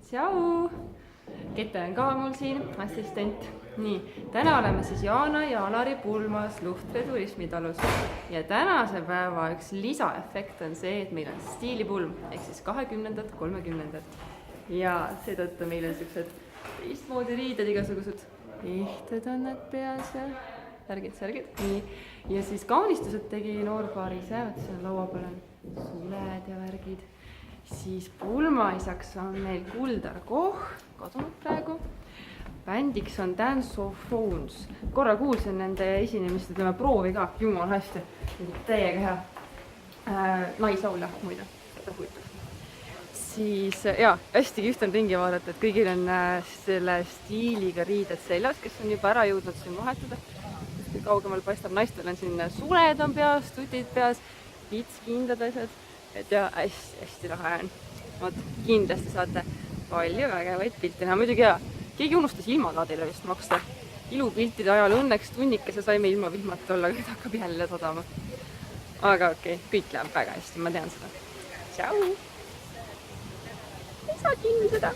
Tšau! Kette on ka mul siin, assistent. Nii, täna oleme siis Jaana ja Alari pulmas Luhtre turismitalus. Ja tänase päeva üks lisaefekt on see, et meil on stiilipulm, ehk siis 20. 30. Ja seetõttu meil on sellised teistmoodi riided, igasugused ehted on need peas ja särgid. Nii, ja siis kaunistused tegi noorpaari ise, et seal laua peal on suled ja värgid. Siis pulmaisaks on meil Kuldar Koch, kadunud praegu. Bändiks on Dancophones. Korra kuulsin nende esinemist, ütleme proovi ka, jumal hästi. Täiega hea. Naislaulja muide, seda huvitav. Siis hästi kihvt on ringi vaadata, et kõigil on selle stiiliga riided seljas, kes on juba ära jõudnud siin vahetada. Kui kaugemal paistab, naistel on siin suled on peas, tutid peas, pitskindad asjad. Et ja hästi lahe on. Vot, kindlasti saate palju vägevaid pilte näha. Muidugi keegi unustas ilmakaadile vist maksta. Ilupiltide ajal õnneks tunnikese saime ilma vihmata olla, nüüd hakkab jälle sadama. Aga okei, kõik läheb väga hästi, ma tean seda. Tšau! Ei saa kinni seda!